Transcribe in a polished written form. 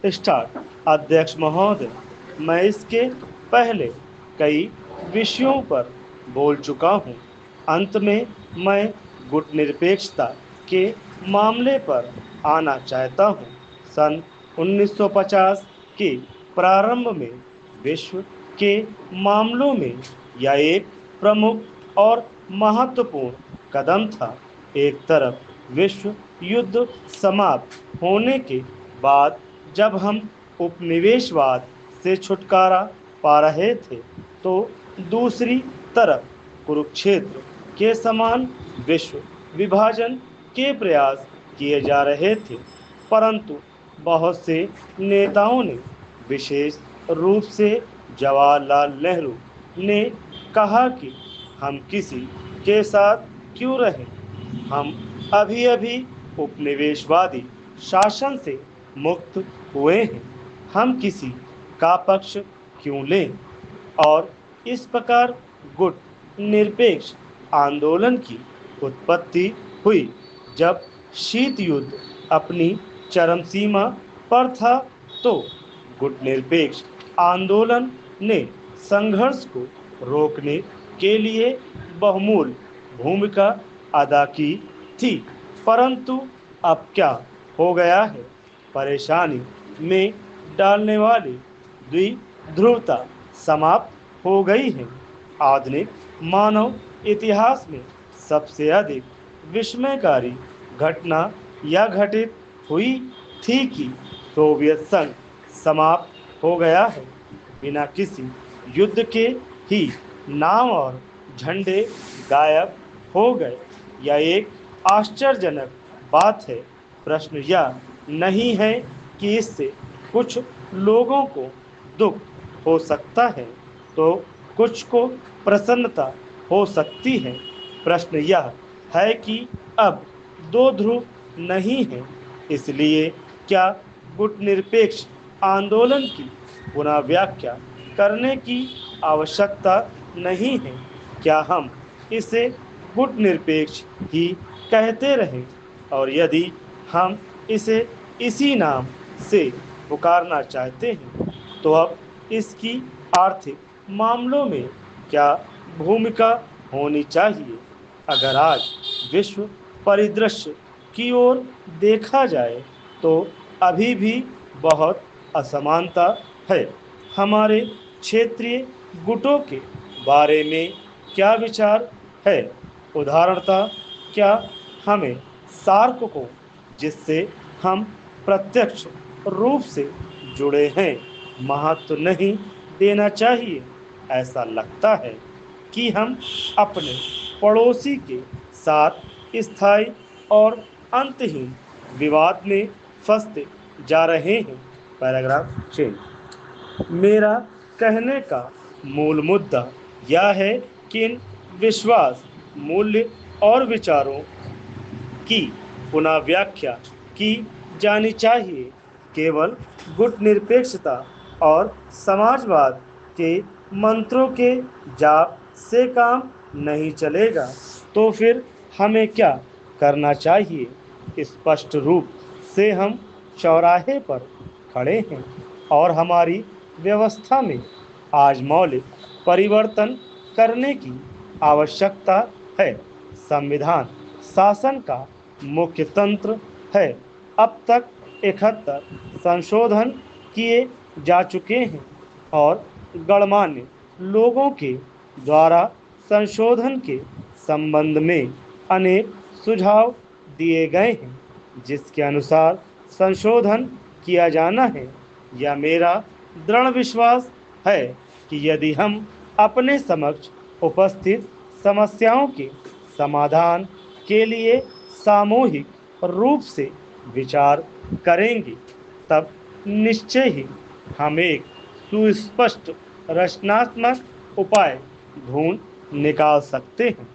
Start. अध्यक्ष महोदय, मैं इसके पहले कई विषयों पर बोल चुका हूँ। अंत में मैं गुट निरपेक्षता के मामले पर आना चाहता हूँ। सन 1950 के प्रारंभ में विश्व के मामलों में यह एक प्रमुख और महत्वपूर्ण कदम था। एक तरफ विश्व युद्ध समाप्त होने के बाद जब हम उपनिवेशवाद से छुटकारा पा रहे थे, तो दूसरी तरफ कुरुक्षेत्र के समान विश्व विभाजन के प्रयास किए जा रहे थे। परंतु बहुत से नेताओं ने, विशेष रूप से जवाहरलाल नेहरू ने कहा कि हम किसी के साथ क्यों रहें, हम अभी अभी उपनिवेशवादी शासन से मुक्त हुए हैं, हम किसी का पक्ष क्यों लें। और इस प्रकार गुट निरपेक्ष आंदोलन की उत्पत्ति हुई। जब शीत युद्ध अपनी चरम सीमा पर था, तो गुट निरपेक्ष आंदोलन ने संघर्ष को रोकने के लिए बहुमूल्य भूमिका अदा की थी। परंतु अब क्या हो गया है? परेशानी में डालने वाली द्विध्रुवता समाप्त हो गई है। आधुनिक मानव इतिहास में सबसे अधिक विस्मयकारी घटना यह घटित हुई थी कि सोवियत संघ समाप्त हो गया है। बिना किसी युद्ध के ही नाम और झंडे गायब हो गए। यह एक आश्चर्यजनक बात है। प्रश्न यह नहीं है कि इससे कुछ लोगों को दुख हो सकता है, तो कुछ को प्रसन्नता हो सकती है। प्रश्न यह है कि अब दो ध्रुव नहीं है, इसलिए क्या गुट निरपेक्ष आंदोलन की पुनः व्याख्या करने की आवश्यकता नहीं है? क्या हम इसे गुट निरपेक्ष ही कहते रहें? और यदि हम इसे इसी नाम से पुकारना चाहते हैं, तो अब इसकी आर्थिक मामलों में क्या भूमिका होनी चाहिए? अगर आज विश्व परिदृश्य की ओर देखा जाए, तो अभी भी बहुत असमानता है। हमारे क्षेत्रीय गुटों के बारे में क्या विचार है? उदाहरणतः, क्या हमें सार्क को, जिससे हम प्रत्यक्ष रूप से जुड़े हैं, महत्व नहीं देना चाहिए? ऐसा लगता है कि हम अपने पड़ोसी के साथ स्थायी और अंतहीन विवाद में फंसते जा रहे हैं। Paragraph change. मेरा कहने का मूल मुद्दा यह है कि इन विश्वास, मूल्य और विचारों की पुनः व्याख्या की जानी चाहिए। केवल गुट निरपेक्षता और समाजवाद के मंत्रों के जाप से काम नहीं चलेगा। तो फिर हमें क्या करना चाहिए? स्पष्ट रूप से हम चौराहे पर खड़े हैं और हमारी व्यवस्था में आज मौलिक परिवर्तन करने की आवश्यकता है। संविधान शासन का मुख्य तंत्र है। अब तक 71 संशोधन किए जा चुके हैं और गणमान्य लोगों के द्वारा संशोधन के संबंध में अनेक सुझाव दिए गए हैं, जिसके अनुसार संशोधन किया जाना है। यह मेरा दृढ़ विश्वास है कि यदि हम अपने समक्ष उपस्थित समस्याओं के समाधान के लिए सामूहिक रूप से विचार करेंगे, तब निश्चय ही हम एक सुस्पष्ट रचनात्मक उपाय ढूंढ निकाल सकते हैं।